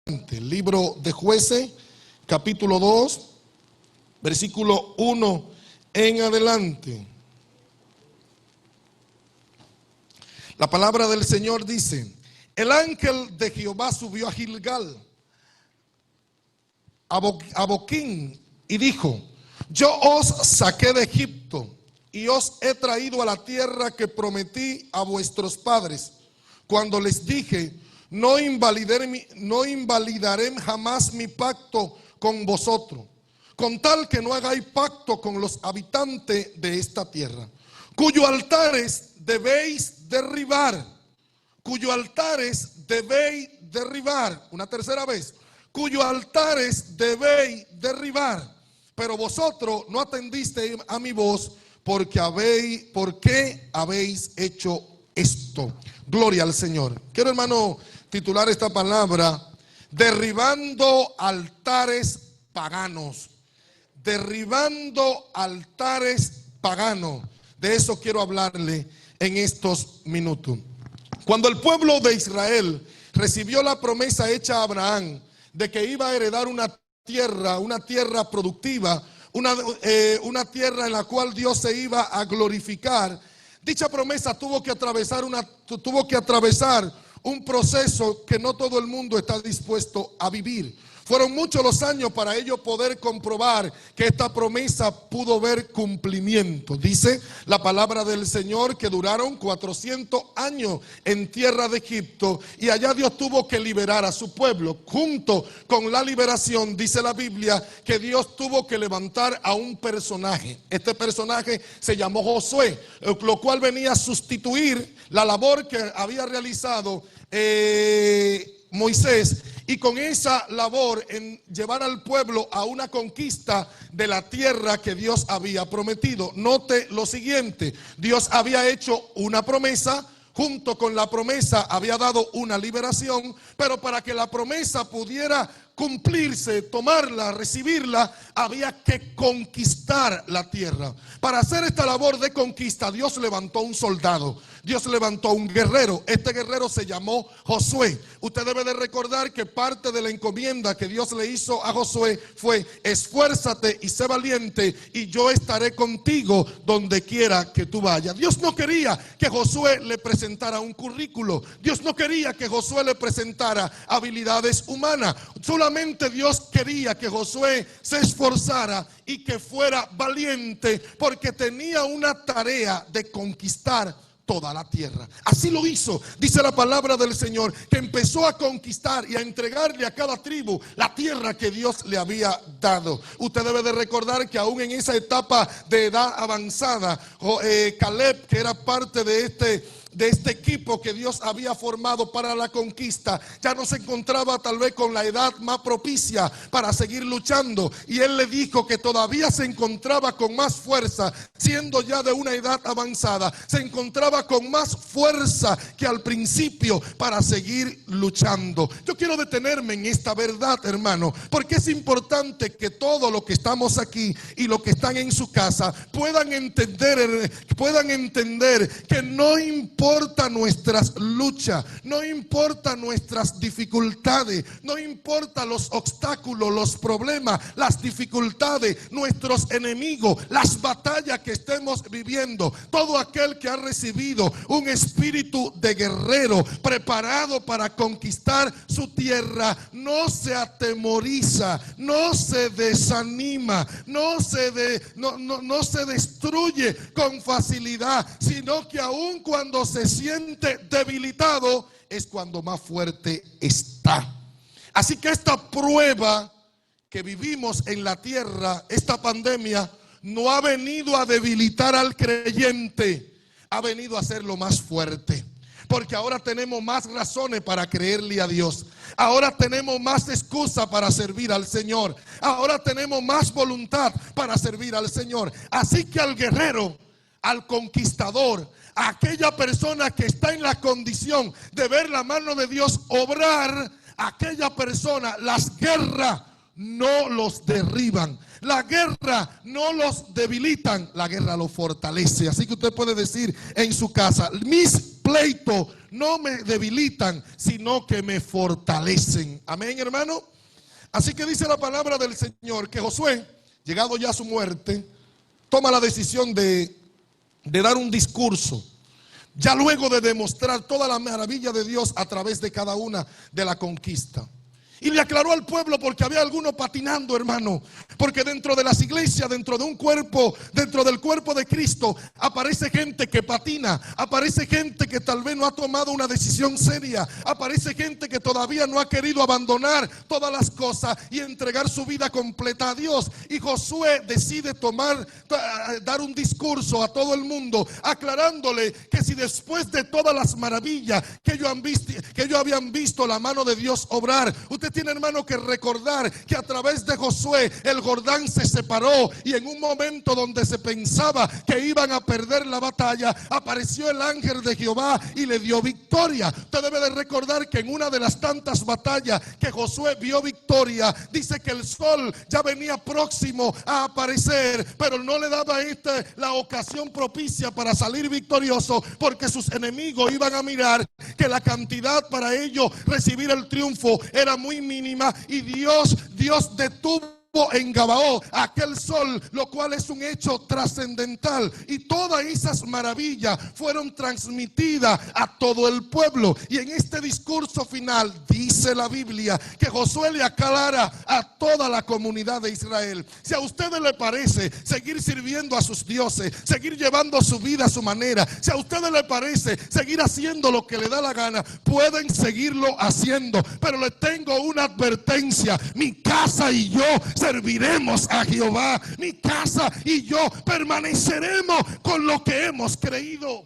El libro de Jueces, capítulo 2, versículo 1 en adelante. La palabra del Señor dice: el ángel de Jehová subió a Gilgal, a Boquín, y dijo: yo os saqué de Egipto y os he traído a la tierra que prometí a vuestros padres, cuando les dije: no invalidaré jamás mi pacto con vosotros, con tal que no hagáis pacto con los habitantes de esta tierra, cuyos altares debéis derribar. Cuyos altares debéis derribar. Una tercera vez: cuyos altares debéis derribar. Pero vosotros no atendisteis a mi voz, ¿por qué habéis hecho esto? Gloria al Señor. Quiero, hermano, titular esta palabra: derribando altares paganos. Derribando altares paganos. De eso quiero hablarle en estos minutos. Cuando el pueblo de Israel recibió la promesa hecha a Abraham de que iba a heredar una tierra productiva, una tierra en la cual Dios se iba a glorificar, dicha promesa tuvo que atravesar un proceso que no todo el mundo está dispuesto a vivir. Fueron muchos los años para ellos poder comprobar que esta promesa pudo ver cumplimiento. Dice la palabra del Señor que duraron 400 años en tierra de Egipto, y allá Dios tuvo que liberar a su pueblo. Junto con la liberación, dice la Biblia, que Dios tuvo que levantar a un personaje. Este personaje se llamó Josué, lo cual venía a sustituir la labor que había realizado Moisés, y con esa labor en llevar al pueblo a una conquista de la tierra que Dios había prometido. Note lo siguiente: Dios había hecho una promesa, junto con la promesa había dado una liberación, pero para que la promesa pudiera cumplirse, tomarla, recibirla, había que conquistar la tierra. Para hacer esta labor de conquista, Dios levantó un soldado, Dios levantó un guerrero. Este guerrero se llamó Josué. Usted debe de recordar que parte de la encomienda que Dios le hizo a Josué fue: esfuérzate y sé valiente, y yo estaré contigo donde quiera que tú vayas. Dios no quería que Josué le presentara un currículo. Dios no quería que Josué le presentara habilidades humanas. Solamente Dios quería que Josué se esforzara y que fuera valiente, porque tenía una tarea de conquistar toda la tierra. Así lo hizo. Dice la palabra del Señor que empezó a conquistar y a entregarle a cada tribu la tierra que Dios le había dado. Usted debe de recordar que aún en esa etapa de edad avanzada, Caleb, que era parte de este equipo que Dios había formado para la conquista, ya no se encontraba tal vez con la edad más propicia para seguir luchando, y él le dijo que todavía se encontraba con más fuerza, siendo ya de una edad avanzada, se encontraba con más fuerza que al principio para seguir luchando. Yo quiero detenerme en esta verdad, hermano, porque es importante que todos los que estamos aquí y los que están en su casa puedan entender que no importa nuestras luchas, no importa nuestras dificultades, no importa los obstáculos, los problemas, las dificultades, nuestros enemigos, las batallas que estemos viviendo. Todo aquel que ha recibido un espíritu de guerrero preparado para conquistar su tierra no se atemoriza, no se desanima, no se destruye con facilidad, sino que aun cuando se siente debilitado es cuando más fuerte está. Así que esta prueba que vivimos en la tierra, esta pandemia, no ha venido a debilitar al creyente, ha venido a hacerlo más fuerte. Porque ahora tenemos más razones para creerle a Dios. Ahora tenemos más excusa para servir al Señor. Ahora tenemos más voluntad para servir al Señor. Así que al guerrero, al conquistador, a aquella persona que está en la condición de ver la mano de Dios obrar, aquella persona, las guerras no los derriban, la guerra no los debilitan, la guerra los fortalece. Así que usted puede decir en su casa: mis pleito no me debilitan, sino que me fortalecen. Amén, hermano. Así que dice la palabra del Señor que Josué, llegado ya a su muerte, toma la decisión de dar un discurso, ya luego de demostrar toda la maravilla de Dios a través de cada una de la conquista. Y le aclaró al pueblo porque había algunos patinando, hermano. Porque dentro de las iglesias, dentro de un cuerpo, dentro del cuerpo de Cristo, aparece gente que patina. Aparece gente que tal vez no ha tomado una decisión seria. Aparece gente que todavía no ha querido abandonar todas las cosas y entregar su vida completa a Dios. Y Josué decide dar un discurso a todo el mundo, aclarándole que si después de todas las maravillas que ellos habían visto la mano de Dios obrar, usted tiene, hermano, que recordar que a través de Josué el Jordán se separó y en un momento donde se pensaba que iban a perder la batalla, apareció el ángel de Jehová y le dio victoria. Usted debe de recordar que en una de las tantas batallas que Josué vio victoria, dice que el sol ya venía próximo a aparecer, pero no le daba la ocasión propicia para salir victorioso, porque sus enemigos iban a mirar que la cantidad para ellos recibir el triunfo era muy mínima, y Dios detuvo en Gabaón aquel sol, lo cual es un hecho trascendental, y todas esas maravillas fueron transmitidas a todo el pueblo. Y en este discurso final dice la Biblia que Josué le aclara a toda la comunidad de Israel: si a ustedes les parece seguir sirviendo a sus dioses, seguir llevando su vida a su manera, si a ustedes les parece seguir haciendo lo que les da la gana, pueden seguirlo haciendo, pero les tengo una advertencia: mi casa y yo serviremos a Jehová. Mi casa y yo permaneceremos con lo que hemos creído.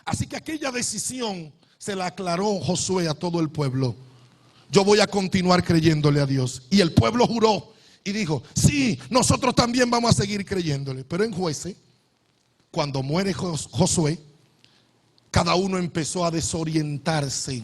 Así que aquella decisión se la aclaró Josué a todo el pueblo: yo voy a continuar creyéndole a Dios. Y el pueblo juró y dijo: sí, nosotros también vamos a seguir creyéndole. Pero en Jueces, cuando muere Josué, cada uno empezó a desorientarse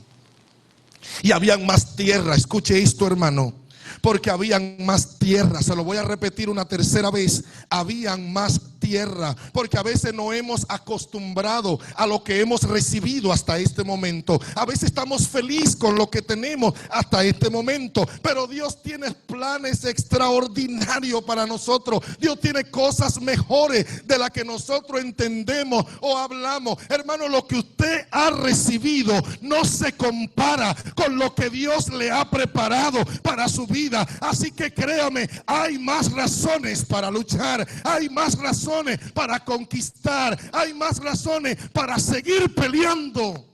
y habían más tierra. Escuche esto, hermano, porque habían más tierra. Se lo voy a repetir una tercera vez: habían más tierra, porque a veces no hemos acostumbrado a lo que hemos recibido hasta este momento. A veces estamos felices con lo que tenemos hasta este momento, pero Dios tiene planes extraordinarios para nosotros. Dios tiene cosas mejores de las que nosotros entendemos o hablamos. Hermano, lo que usted ha recibido no se compara con lo que Dios le ha preparado para su vida. Así que créame, hay más razones para luchar, hay más razones para conquistar, hay más razones para seguir peleando.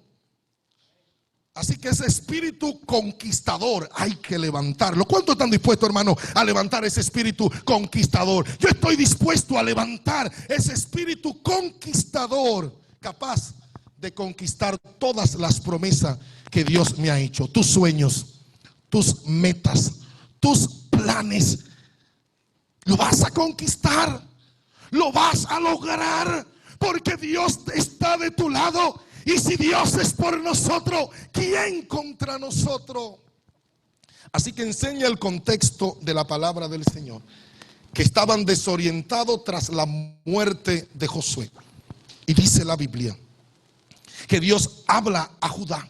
Así que ese espíritu conquistador hay que levantarlo. ¿Cuántos están dispuestos, hermano, a levantar ese espíritu conquistador? Yo estoy dispuesto a levantar ese espíritu conquistador, capaz de conquistar todas las promesas que Dios me ha hecho. Tus sueños, tus metas, tus planes, lo vas a conquistar, lo vas a lograr, porque Dios está de tu lado. Y si Dios es por nosotros, ¿quién contra nosotros? Así que enseña el contexto de la palabra del Señor, que estaban desorientados tras la muerte de Josué. Y dice la Biblia que Dios habla a Judá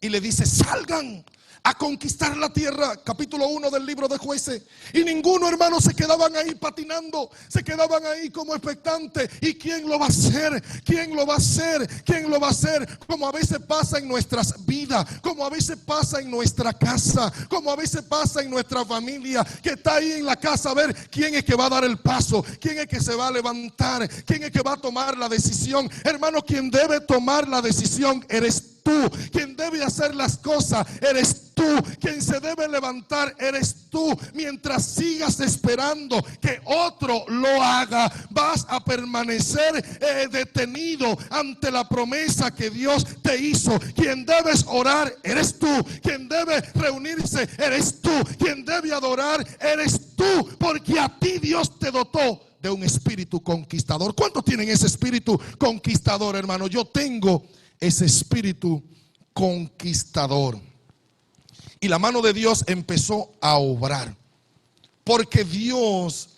y le dice: salgan a conquistar la tierra. Capítulo 1 del libro de Jueces. Y ninguno, hermano, se quedaban ahí patinando, se quedaban ahí como expectantes. ¿Y quién lo va a hacer? ¿Quién lo va a hacer? ¿Quién lo va a hacer? Como a veces pasa en nuestras vidas, como a veces pasa en nuestra casa, como a veces pasa en nuestra familia, que está ahí en la casa a ver quién es que va a dar el paso, quién es que se va a levantar, quién es que va a tomar la decisión. Hermano, quien debe tomar la decisión eres tú. Quien debe hacer las cosas eres tú. Quien se debe levantar eres tú. Mientras sigas esperando que otro lo haga, vas a permanecer detenido ante la promesa que Dios te hizo. Quien debes orar eres tú. Quien debe reunirse eres tú. Quien debe adorar eres tú, porque a ti Dios te dotó de un espíritu conquistador. ¿Cuántos tienen ese espíritu conquistador, hermano? Yo tengo ese espíritu conquistador. Y la mano de Dios empezó a obrar, porque Dios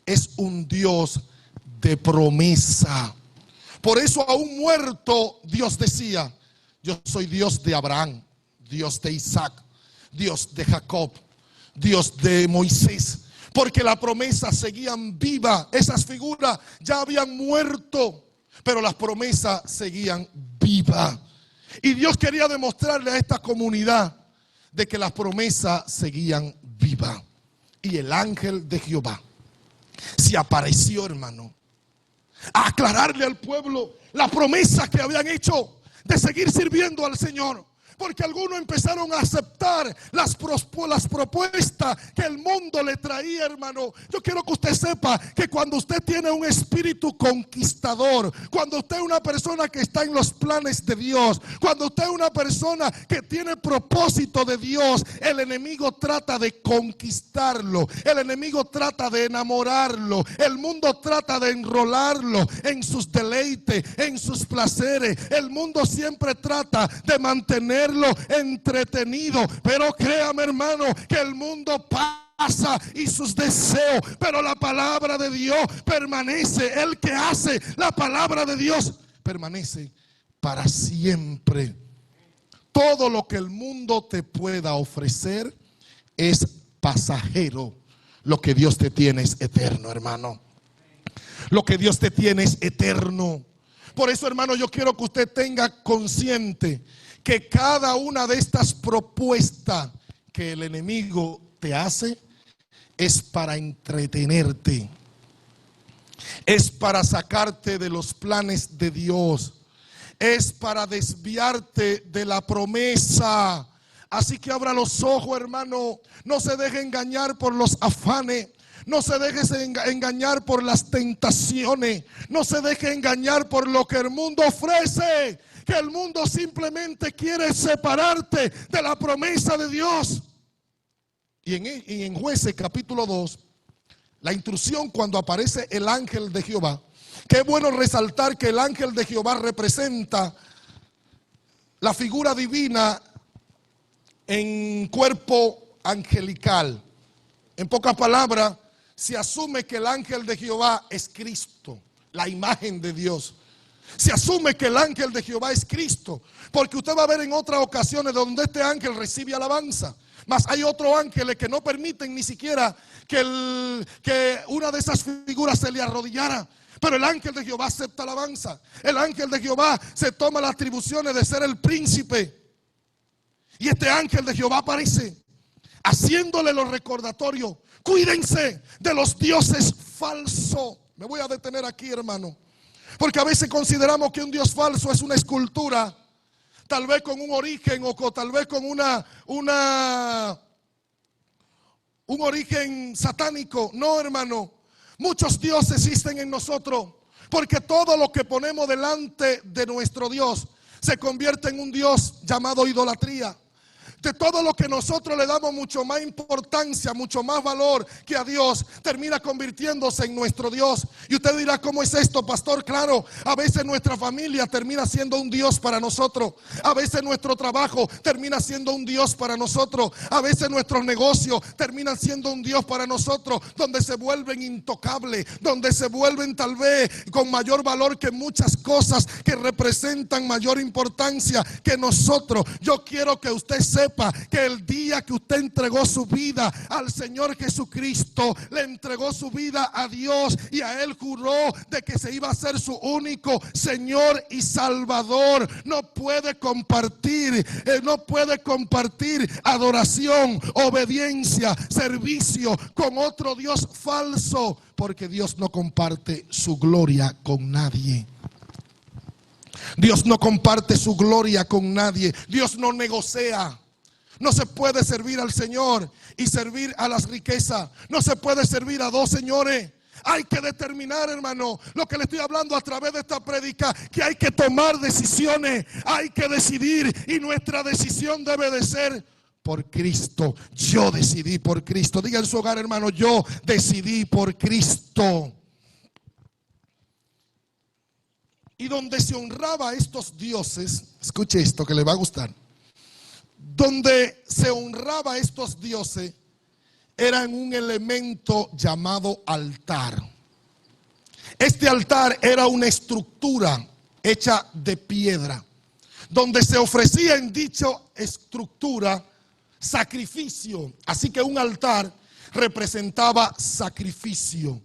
es un Dios de promesa. Por eso aún muerto Dios decía: yo soy Dios de Abraham, Dios de Isaac, Dios de Jacob, Dios de Moisés. Porque la promesa seguían viva. Esas figuras ya habían muerto, pero las promesas seguían vivas. Y Dios quería demostrarle a esta comunidad de que las promesas seguían vivas. Y el ángel de Jehová se apareció, hermano, a aclararle al pueblo la promesa que habían hecho de seguir sirviendo al Señor. Porque algunos empezaron a aceptar las propuestas que el mundo le traía, hermano. Yo quiero que usted sepa que cuando usted tiene un espíritu conquistador, cuando usted es una persona que está en los planes de Dios, cuando usted es una persona que tiene propósito de Dios, el enemigo trata de conquistarlo, el enemigo trata de enamorarlo, el mundo trata de enrolarlo en sus deleites, en sus placeres. El mundo siempre trata de mantener entretenido, pero créame, hermano, que el mundo pasa y sus deseos, pero la palabra de Dios permanece. El que hace la palabra de Dios permanece para siempre. Todo lo que el mundo te pueda ofrecer es pasajero. Lo que Dios te tiene es eterno, hermano. Lo que Dios te tiene es eterno. Por eso, hermano, yo quiero que usted tenga consciente que cada una de estas propuestas que el enemigo te hace es para entretenerte, es para sacarte de los planes de Dios, es para desviarte de la promesa. Así que abra los ojos, hermano, no se deje engañar por los afanes. No se deje engañar por las tentaciones. No se deje engañar por lo que el mundo ofrece. Que el mundo simplemente quiere separarte de la promesa de Dios. Y en Jueces capítulo 2, la instrucción cuando aparece el ángel de Jehová. Qué bueno resaltar que el ángel de Jehová representa la figura divina en cuerpo angelical. En pocas palabras, se asume que el ángel de Jehová es Cristo, la imagen de Dios. Se asume que el ángel de Jehová es Cristo, porque usted va a ver en otras ocasiones donde este ángel recibe alabanza. Mas hay otros ángeles que no permiten ni siquiera que una de esas figuras se le arrodillara. Pero el ángel de Jehová acepta alabanza. El ángel de Jehová se toma las atribuciones de ser el príncipe. Y este ángel de Jehová aparece haciéndole los recordatorios. Cuídense de los dioses falsos. Me voy a detener aquí, hermano, porque a veces consideramos que un Dios falso es una escultura, tal vez con un origen o tal vez con un origen satánico. No, hermano, muchos dioses existen en nosotros, porque todo lo que ponemos delante de nuestro Dios se convierte en un Dios llamado idolatría. De todo lo que nosotros le damos mucho más importancia, mucho más valor que a Dios, termina convirtiéndose en nuestro Dios. Y usted dirá: ¿cómo es esto, pastor? Claro, a veces nuestra familia termina siendo un Dios para nosotros. A veces nuestro trabajo termina siendo un Dios para nosotros. A veces nuestros negocios terminan siendo un Dios para nosotros, donde se vuelven intocables, donde se vuelven tal vez con mayor valor que muchas cosas que representan mayor importancia que nosotros. Yo quiero que usted sepa que el día que usted entregó su vida al Señor Jesucristo, le entregó su vida a Dios y a Él juró de que se iba a ser su único Señor y Salvador. No puede compartir adoración, obediencia, servicio con otro Dios falso, porque Dios no comparte su gloria con nadie. Dios no comparte su gloria con nadie. Dios no negocia. No se puede servir al Señor y servir a las riquezas. No se puede servir a dos señores. Hay que determinar, hermano, lo que le estoy hablando a través de esta prédica, que hay que tomar decisiones, hay que decidir, y nuestra decisión debe de ser por Cristo. Yo decidí por Cristo. Diga en su hogar, hermano: yo decidí por Cristo. Y donde se honraba a estos dioses, escuche esto que le va a gustar. Donde se honraba a estos dioses era en un elemento llamado altar. Este altar era una estructura hecha de piedra, donde se ofrecía en dicha estructura sacrificio. Así que un altar representaba sacrificio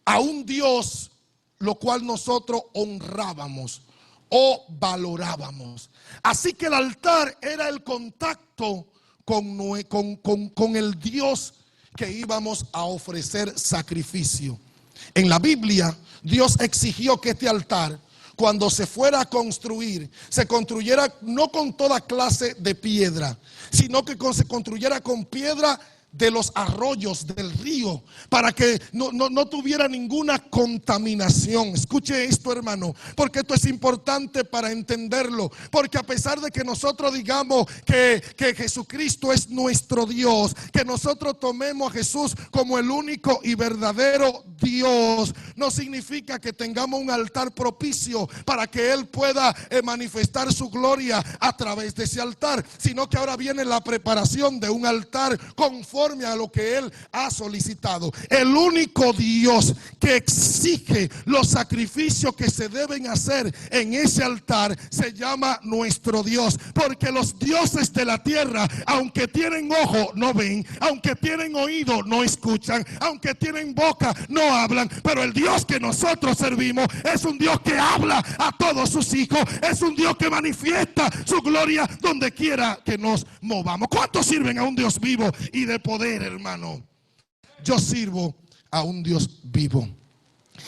a un Dios, lo cual nosotros honrábamos o valorábamos. Así que el altar era el contacto con el Dios que íbamos a ofrecer sacrificio. En la Biblia, Dios exigió que este altar, cuando se fuera a construir, se construyera no con toda clase de piedra, sino que se construyera con piedra de los arroyos del río, para que no tuviera ninguna contaminación. Escuche esto, hermano, porque esto es importante para entenderlo. Porque a pesar de que nosotros digamos que Jesucristo es nuestro Dios, que nosotros tomemos a Jesús como el único y verdadero Dios, no significa que tengamos un altar propicio para que Él pueda manifestar su gloria a través de ese altar, sino que ahora viene la preparación de un altar conforme a lo que Él ha solicitado. El único Dios que exige los sacrificios que se deben hacer en ese altar se llama nuestro Dios. Porque los dioses de la tierra, aunque tienen ojo, no ven, aunque tienen oído, no escuchan, aunque tienen boca, no hablan. Pero el Dios que nosotros servimos es un Dios que habla a todos sus hijos, es un Dios que manifiesta su gloria donde quiera que nos movamos. ¿Cuántos sirven a un Dios vivo y de poder, hermano? Yo sirvo a un Dios vivo.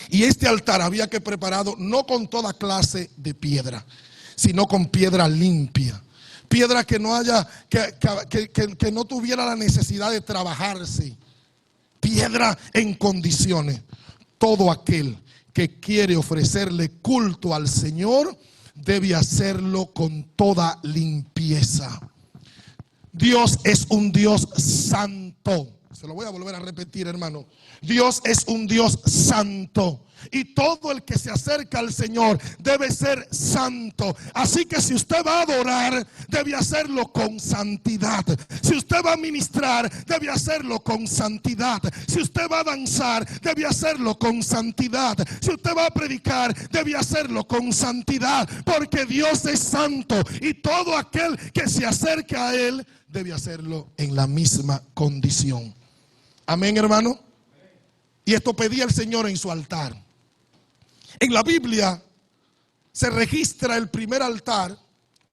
Y este altar había que prepararlo no con toda clase de piedra, sino con piedra limpia. Piedra que no haya, que no tuviera la necesidad de trabajarse. Piedra en condiciones. Todo aquel que quiere ofrecerle culto al Señor debe hacerlo con toda limpieza. Dios es un Dios santo. Se lo voy a volver a repetir, hermano. Dios es un Dios santo. Y todo el que se acerca al Señor debe ser santo. Así que si usted va a adorar, debe hacerlo con santidad. Si usted va a ministrar, debe hacerlo con santidad. Si usted va a danzar, debe hacerlo con santidad. Si usted va a predicar, debe hacerlo con santidad. Porque Dios es santo. Y todo aquel que se acerca a Él debe hacerlo en la misma condición. Amén, hermano. Y esto pedía el Señor en su altar. En la Biblia se registra el primer altar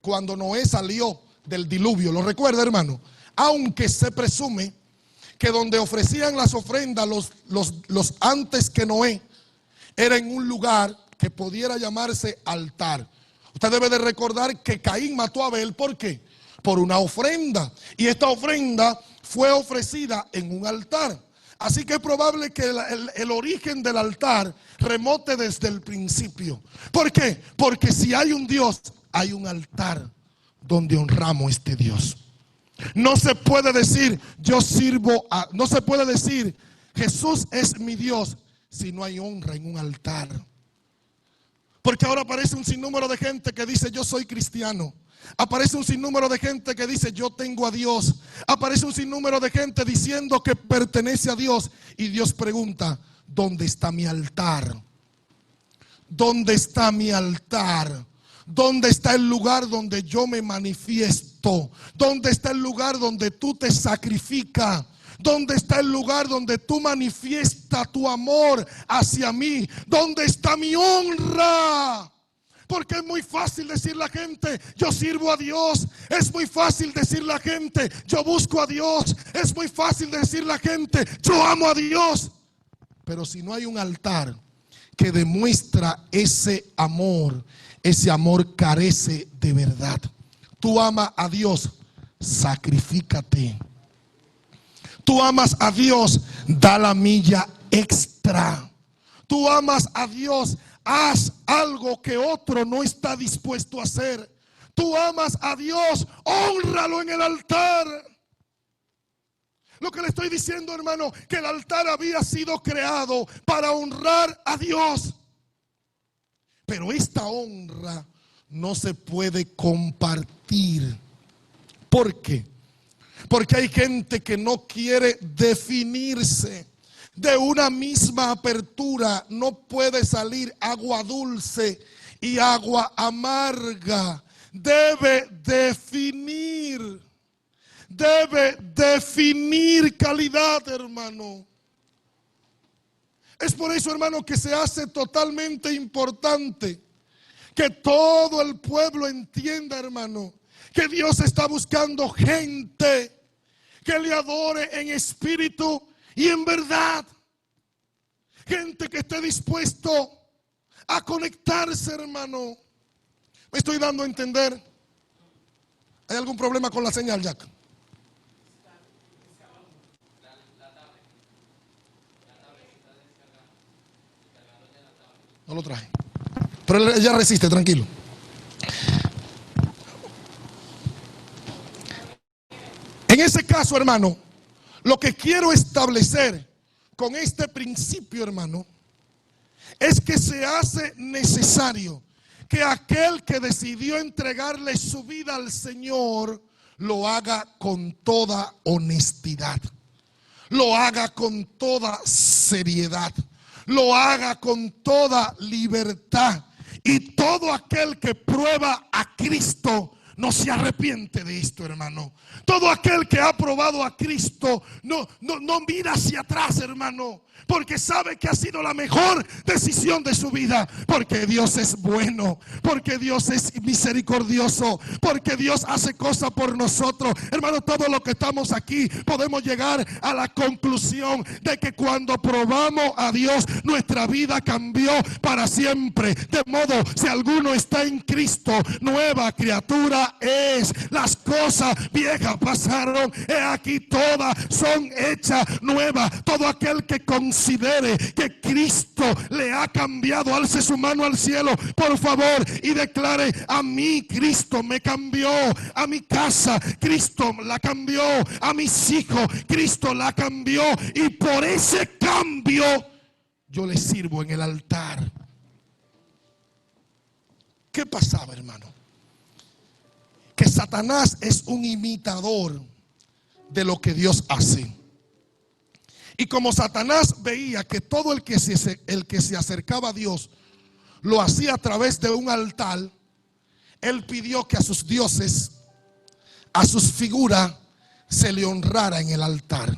cuando Noé salió del diluvio. ¿Lo recuerda, hermano? Aunque se presume que donde ofrecían las ofrendas los antes que Noé era en un lugar que pudiera llamarse altar. Usted debe de recordar que Caín mató a Abel. ¿Por qué? Por una ofrenda. Y esta ofrenda fue ofrecida en un altar. Así que es probable que el origen del altar remonte desde el principio. ¿Por qué? Porque si hay un Dios, hay un altar donde honramos a este Dios. No se puede decir no se puede decir Jesús es mi Dios si no hay honra en un altar. Porque ahora aparece un sinnúmero de gente que dice yo soy cristiano. Aparece un sinnúmero de gente que dice yo tengo a Dios. Aparece un sinnúmero de gente diciendo que pertenece a Dios. Y Dios pregunta, ¿dónde está mi altar? ¿Dónde está mi altar? ¿Dónde está el lugar donde yo me manifiesto? ¿Dónde está el lugar donde tú te sacrificas? ¿Dónde está el lugar donde tú manifiestas tu amor hacia mí? ¿Dónde está mi honra? Porque es muy fácil decir la gente, yo sirvo a Dios. Es muy fácil decir la gente, yo busco a Dios. Es muy fácil decir la gente, yo amo a Dios. Pero si no hay un altar que demuestra ese amor carece de verdad. Tú amas a Dios, sacrifícate. Tú amas a Dios, da la milla extra. Tú amas a Dios, haz algo que otro no está dispuesto a hacer. Tú amas a Dios, hónralo en el altar. Lo que le estoy diciendo, hermano, que el altar había sido creado para honrar a Dios. Pero esta honra no se puede compartir. ¿Por qué? Porque hay gente que no quiere definirse. De una misma apertura no puede salir agua dulce y agua amarga. Debe definir calidad, hermano. Es por eso, hermano, que se hace totalmente importante que todo el pueblo entienda, hermano, que Dios está buscando gente que le adore en espíritu y en verdad. Gente que esté dispuesto a conectarse, hermano. ¿Me estoy dando a entender? ¿Hay algún problema con la señal, Jack? No lo traje. Pero ella resiste, tranquilo. En ese caso, hermano, lo que quiero establecer con este principio, hermano, es que se hace necesario que aquel que decidió entregarle su vida al Señor lo haga con toda honestidad, lo haga con toda seriedad, lo haga con toda libertad. Y todo aquel que prueba a Cristo no se arrepiente de esto, hermano. Todo aquel que ha probado a Cristo no mira hacia atrás, hermano, porque sabe que ha sido la mejor decisión de su vida. Porque Dios es bueno, porque Dios es misericordioso, porque Dios hace cosas por nosotros. Hermano, todos los que estamos aquí podemos llegar a la conclusión de que cuando probamos a Dios, nuestra vida cambió para siempre. De modo, si alguno está en Cristo, nueva criatura es. Las cosas viejas pasaron, he aquí todas son hechas nuevas. Todo aquel que considere que Cristo le ha cambiado, alce su mano al cielo, por favor, y declare: a mí Cristo me cambió, a mi casa Cristo la cambió, a mis hijos Cristo la cambió, y por ese cambio yo le sirvo en el altar. ¿Qué pasaba, hermano? Que Satanás es un imitador de lo que Dios hace. Y como Satanás veía que todo el que se acercaba a Dios lo hacía a través de un altar, él pidió que a sus dioses, a sus figuras, se le honrara en el altar.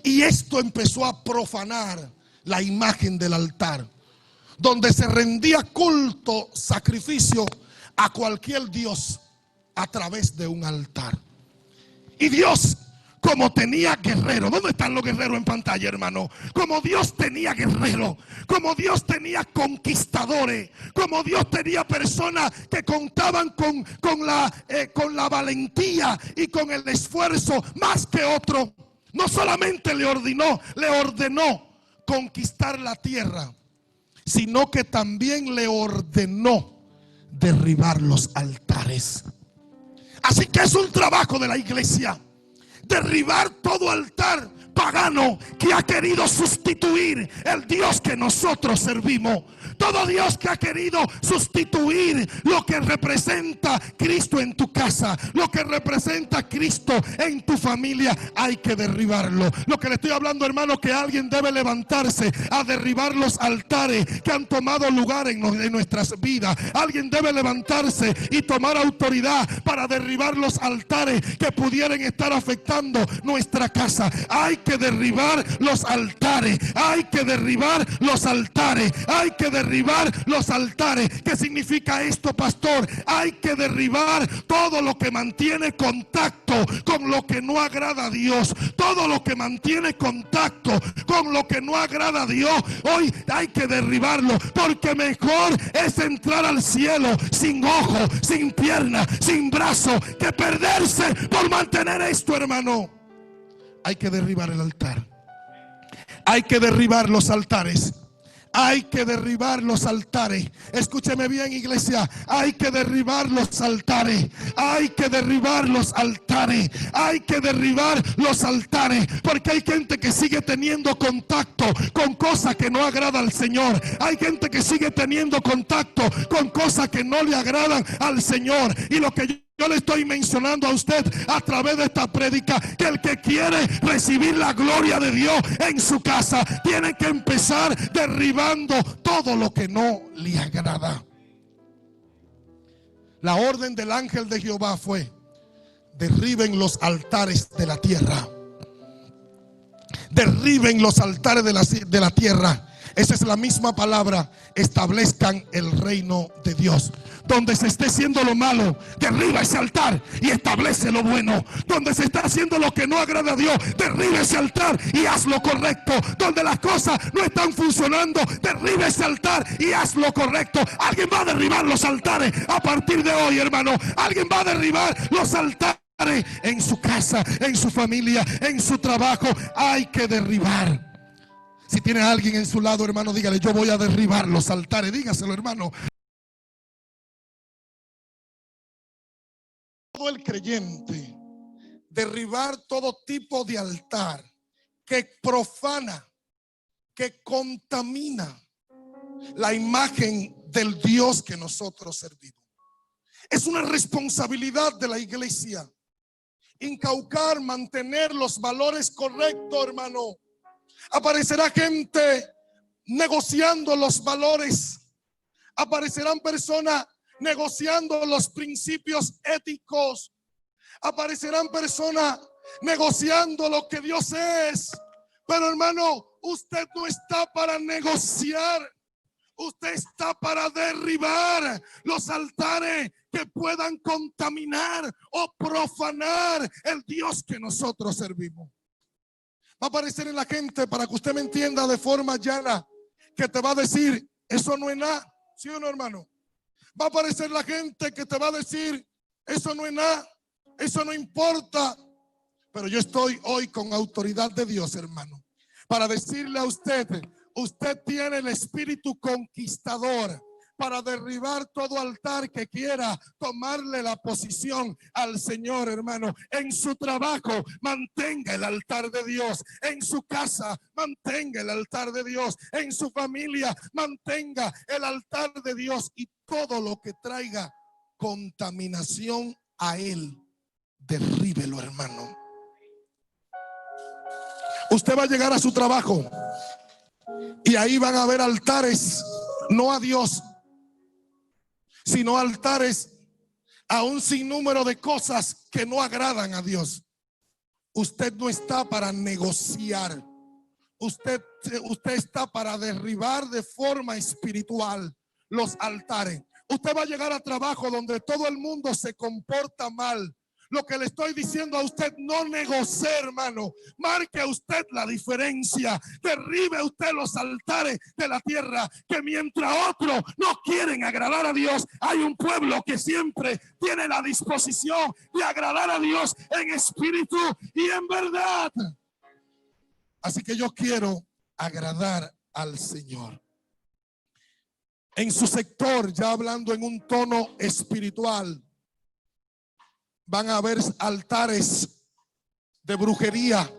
Y esto empezó a profanar la imagen del altar, donde se rendía culto, sacrificio a cualquier dios a través de un altar. Y Dios, como tenía guerreros, ¿dónde están los guerreros en pantalla, hermano? Como Dios tenía guerreros, como Dios tenía conquistadores, como Dios tenía personas que contaban con la valentía y con el esfuerzo más que otro, no solamente le ordenó conquistar la tierra, sino que también le ordenó derribar los altares. Así que es un trabajo de la iglesia derribar todo altar pagano que ha querido sustituir el Dios que nosotros servimos. Todo Dios que ha querido sustituir lo que representa Cristo en tu casa, lo que representa Cristo en tu familia, hay que derribarlo. Lo que le estoy hablando, hermano, que alguien debe levantarse a derribar los altares que han tomado lugar en nuestras vidas. Alguien debe levantarse y tomar autoridad para derribar los altares que pudieran estar afectando nuestra casa. Hay que derribar los altares, hay que derribar los altares, hay que derribar los altares. ¿Qué significa esto, pastor? Hay que derribar todo lo que mantiene contacto con lo que no agrada a Dios. Todo lo que mantiene contacto con lo que no agrada a Dios, hoy hay que derribarlo, porque mejor es entrar al cielo sin ojo, sin pierna, sin brazo, que perderse por mantener esto, hermano. Hay que derribar el altar. Hay que derribar los altares. Hay que derribar los altares. Escúcheme bien, iglesia. Hay que derribar los altares. Hay que derribar los altares. Hay que derribar los altares. Porque hay gente que sigue teniendo contacto con cosas que no agrada al Señor. Hay gente que sigue teniendo contacto con cosas que no le agradan al Señor. Y lo que yo le estoy mencionando a usted a través de esta prédica, que el que quiere recibir la gloria de Dios en su casa tiene que empezar derribando todo lo que no le agrada. La orden del ángel de Jehová fue: derriben los altares de la tierra. Derriben los altares de la tierra. Esa es la misma palabra. Establezcan el reino de Dios. Donde se esté haciendo lo malo, derriba ese altar y establece lo bueno. Donde se está haciendo lo que no agrada a Dios, derriba ese altar y haz lo correcto. Donde las cosas no están funcionando, derriba ese altar y haz lo correcto. Alguien va a derribar los altares a partir de hoy, hermano. Alguien va a derribar los altares en su casa, en su familia, en su trabajo. Hay que derribar. Si tiene a alguien en su lado, hermano, dígale: yo voy a derribar los altares. Dígaselo, hermano. Todo el creyente, derribar todo tipo de altar que profana, que contamina la imagen del Dios que nosotros servimos. Es una responsabilidad de la iglesia incaucar, mantener los valores correctos, hermano. Aparecerá gente negociando los valores. Aparecerán personas negociando los principios éticos. Aparecerán personas negociando lo que Dios es. Pero, hermano, usted no está para negociar. Usted está para derribar los altares que puedan contaminar o profanar el Dios que nosotros servimos. Va a aparecer en la gente, para que usted me entienda de forma llana, que te va a decir: eso no es nada. ¿Sí o no, hermano? Va a aparecer la gente que te va a decir: eso no es nada, eso no importa. Pero yo estoy hoy con autoridad de Dios, hermano, para decirle a usted: usted tiene el espíritu conquistador para derribar todo altar que quiera tomarle la posición al Señor, hermano. En su trabajo, mantenga el altar de Dios. En su casa, mantenga el altar de Dios. En su familia, mantenga el altar de Dios. Y todo lo que traiga contaminación a Él, derríbelo, hermano. Usted va a llegar a su trabajo y ahí van a haber altares, no a Dios, sino altares a un sinnúmero de cosas que no agradan a Dios. Usted no está para negociar. Usted está para derribar de forma espiritual los altares. Usted va a llegar a trabajo donde todo el mundo se comporta mal. Lo que le estoy diciendo a usted: no negocie, hermano. Marque usted la diferencia. Derribe usted los altares de la tierra, que mientras otros no quieren agradar a Dios, hay un pueblo que siempre tiene la disposición de agradar a Dios en espíritu y en verdad. Así que yo quiero agradar al Señor. En su sector, ya hablando en un tono espiritual, van a haber altares de brujería,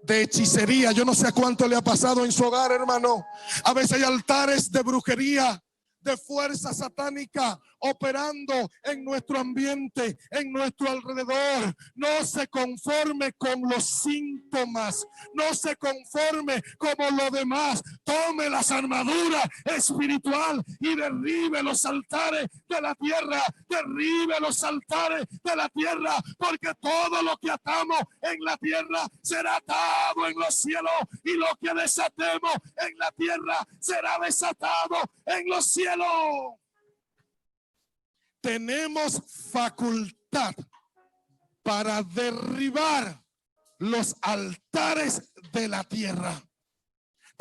de hechicería. Yo no sé a cuánto le ha pasado en su hogar, hermano. A veces hay altares de brujería, de fuerza satánica operando en nuestro ambiente, en nuestro alrededor. No se conforme con los síntomas, no se conforme como lo demás. Tome las armaduras espiritual y derribe los altares de la tierra. Derribe los altares de la tierra, porque todo lo que atamos en la tierra será atado en los cielos, y lo que desatemos en la tierra será desatado en los cielos. Tenemos facultad para derribar los altares de la tierra.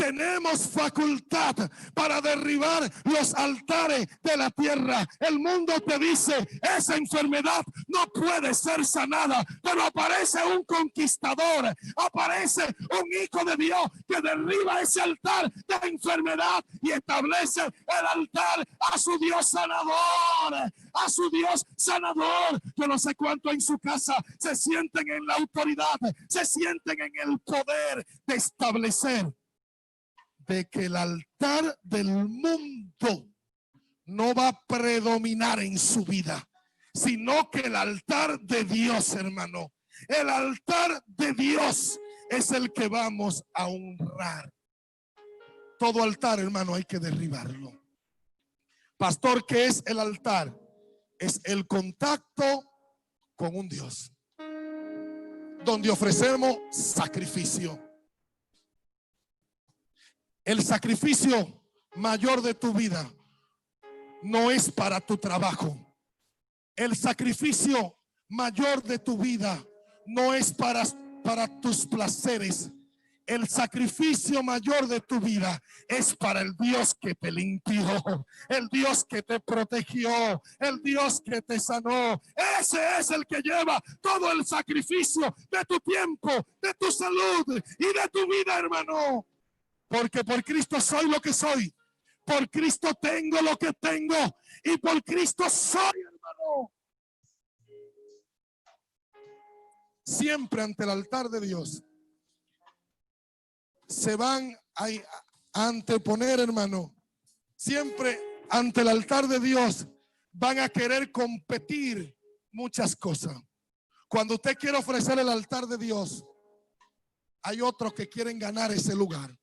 Tenemos facultad para derribar los altares de la tierra. El mundo te dice: esa enfermedad no puede ser sanada, pero aparece un conquistador, aparece un hijo de Dios que derriba ese altar de enfermedad y establece el altar a su Dios sanador, a su Dios sanador. Yo no sé cuánto en su casa se sienten en la autoridad, se sienten en el poder de establecer de que el altar del mundo no va a predominar en su vida, sino que el altar de Dios, hermano, el altar de Dios es el que vamos a honrar. Todo altar, hermano, hay que derribarlo. Pastor, ¿qué es el altar? es el contacto con un Dios, donde ofrecemos sacrificio. El sacrificio mayor de tu vida no es para tu trabajo. El sacrificio mayor de tu vida no es para tus placeres. El sacrificio mayor de tu vida es para el Dios que te limpió, el Dios que te protegió, el Dios que te sanó. Ese es el que lleva todo el sacrificio de tu tiempo, de tu salud y de tu vida, hermano. Porque por Cristo soy lo que soy, por Cristo tengo lo que tengo y por Cristo soy, hermano. Siempre ante el altar de Dios se van a anteponer, hermano. Siempre ante el altar de Dios van a querer competir muchas cosas. Cuando usted quiere ofrecer el altar de Dios, hay otros que quieren ganar ese lugar.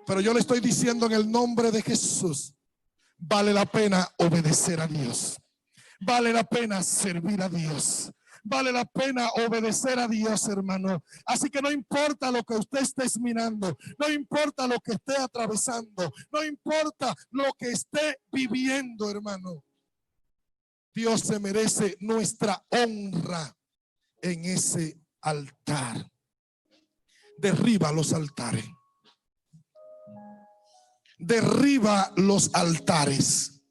Pero yo le estoy diciendo en el nombre de Jesús, vale la pena obedecer a Dios. Vale la pena servir a Dios. Vale la pena obedecer a Dios, hermano. Así que no importa lo que usted esté mirando, no importa lo que esté atravesando, no importa lo que esté viviendo, hermano. Dios se merece nuestra honra en ese altar. Derriba los altares. Derriba los altares.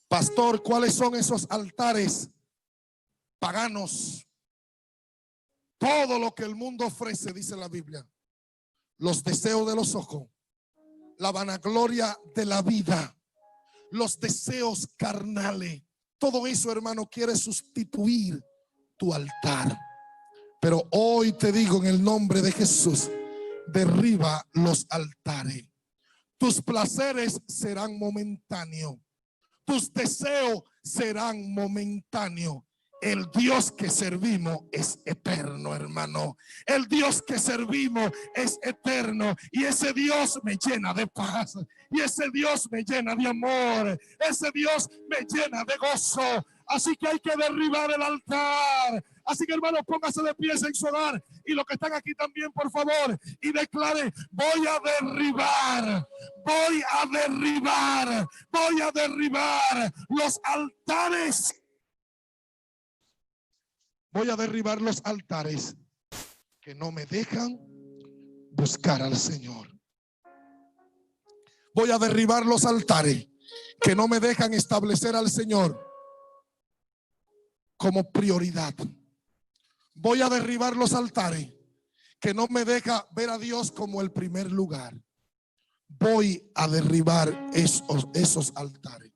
Pastor, ¿cuáles son esos altares paganos? Todo lo que el mundo ofrece, dice la Biblia. Los deseos de los ojos, la vanagloria de la vida, los deseos carnales. Todo eso, hermano, quiere sustituir tu altar. Pero hoy te digo en el nombre de Jesús, derriba los altares. Tus placeres serán momentáneos. Tus deseos serán momentáneos. El Dios que servimos es eterno, hermano. El Dios que servimos es eterno. Y ese Dios me llena de paz. Y ese Dios me llena de amor. Ese Dios me llena de gozo. Así que hay que derribar el altar. Así que, hermano, póngase de pie en su hogar. Y los que están aquí también, por favor. Y declare, voy a derribar. Voy a derribar. Voy a derribar los altares. Voy a derribar los altares que no me dejan buscar al Señor. Voy a derribar los altares que no me dejan establecer al Señor como prioridad. Voy a derribar los altares que no me dejan ver a Dios como el primer lugar. Voy a derribar esos altares.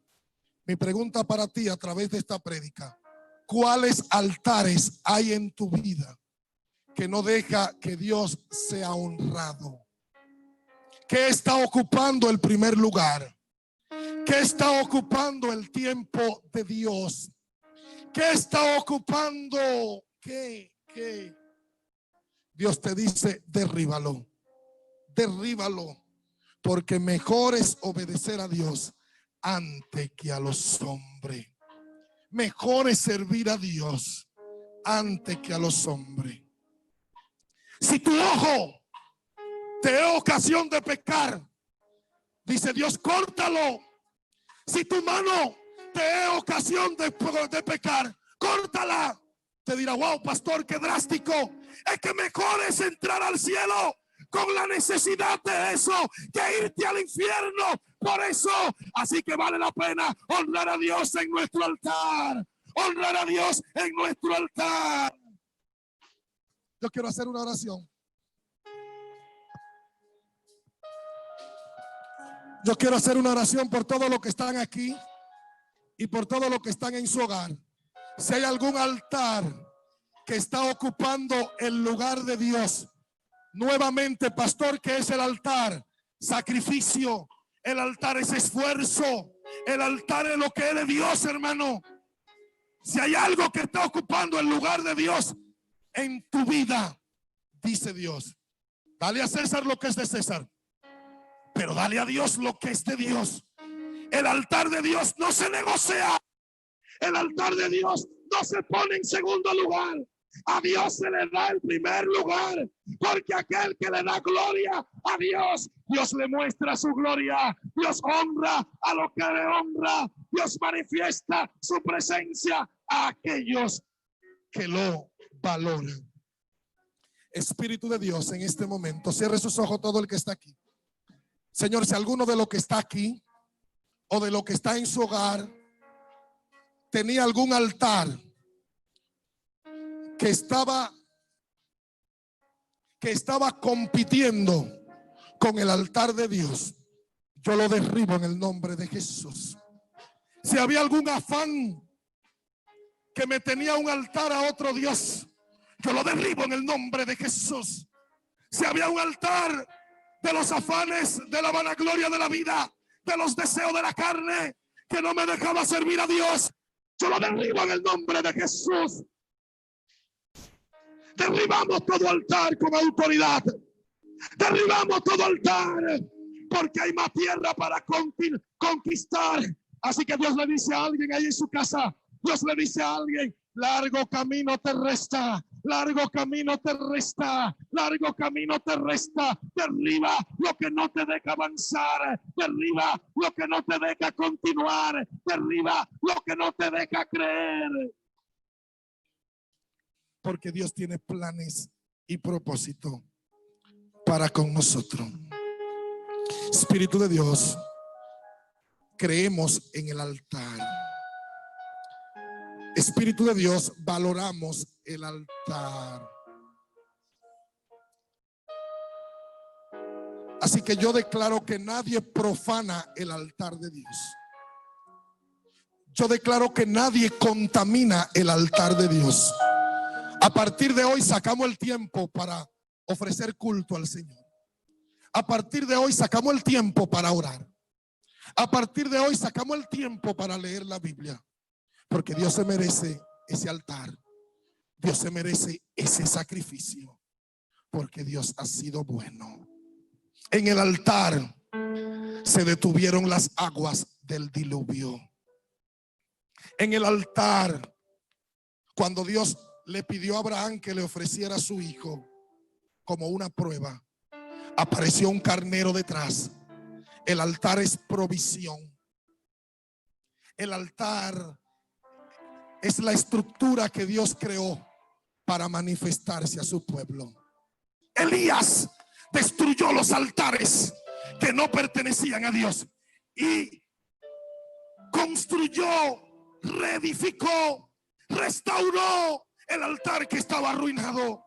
Mi pregunta para ti a través de esta prédica: ¿cuáles altares hay en tu vida que no deja que Dios sea honrado? ¿Qué está ocupando el primer lugar? ¿Qué está ocupando el tiempo de Dios? ¿Qué está ocupando? ¿Qué? Dios te dice, derríbalo. Derríbalo. Porque mejor es obedecer a Dios antes que a los hombres. Mejor es servir a Dios antes que a los hombres. Si tu ojo te da ocasión de pecar, dice Dios, córtalo. Si tu mano te da ocasión de pecar, córtala. Te dirá, wow, pastor, qué drástico. Es que mejor es entrar al cielo con la necesidad de eso que irte al infierno por eso. Así que vale la pena honrar a Dios en nuestro altar. Honrar a Dios en nuestro altar. Yo quiero hacer una oración. Yo quiero hacer una oración por todos los que están aquí y por todos los que están en su hogar. Si hay algún altar que está ocupando el lugar de Dios, nuevamente, pastor, ¿qué es el altar? Sacrificio. El altar es esfuerzo. El altar es lo que es de Dios, hermano. Si hay algo que está ocupando el lugar de Dios en tu vida, dice Dios, dale a César lo que es de César, pero dale a Dios lo que es de Dios. El altar de Dios no se negocia. El altar de Dios no se pone en segundo lugar. A Dios se le da el primer lugar, porque aquel que le da gloria a Dios, Dios le muestra su gloria. Dios honra a lo que le honra. Dios manifiesta su presencia a aquellos que lo valoran. Espíritu de Dios, en este momento, cierre sus ojos todo el que está aquí. Señor, si alguno de los que está aquí o de lo que está en su hogar tenía algún altar que estaba compitiendo con el altar de Dios, yo lo derribo en el nombre de Jesús. Si había algún afán que me tenía un altar a otro Dios, yo lo derribo en el nombre de Jesús. Si había un altar de los afanes, de la vanagloria de la vida, de los deseos de la carne, que no me dejaba servir a Dios, yo lo derribo en el nombre de Jesús. Derribamos todo altar con autoridad. Derribamos todo altar, porque hay más tierra para conquistar. Así que Dios le dice a alguien ahí en su casa, Dios le dice a alguien: largo camino te resta, largo camino te resta, largo camino te resta. Derriba lo que no te deja avanzar, derriba lo que no te deja continuar, derriba lo que no te deja creer. Porque Dios tiene planes y propósito para con nosotros. Espíritu de Dios, creemos en el altar. Espíritu de Dios, valoramos el altar. Así que yo declaro que nadie profana el altar de Dios. Yo declaro que nadie contamina el altar de Dios. A partir de hoy sacamos el tiempo para ofrecer culto al Señor. A partir de hoy sacamos el tiempo para orar. A partir de hoy sacamos el tiempo para leer la Biblia. Porque Dios se merece ese altar. Dios se merece ese sacrificio. Porque Dios ha sido bueno. En el altar se detuvieron las aguas del diluvio. En el altar, cuando Dios le pidió a Abraham que le ofreciera a su hijo como una prueba, apareció un carnero detrás. El altar es provisión. El altar es la estructura que Dios creó para manifestarse a su pueblo. Elías destruyó los altares que no pertenecían a Dios y construyó, reedificó, restauró el altar que estaba arruinado.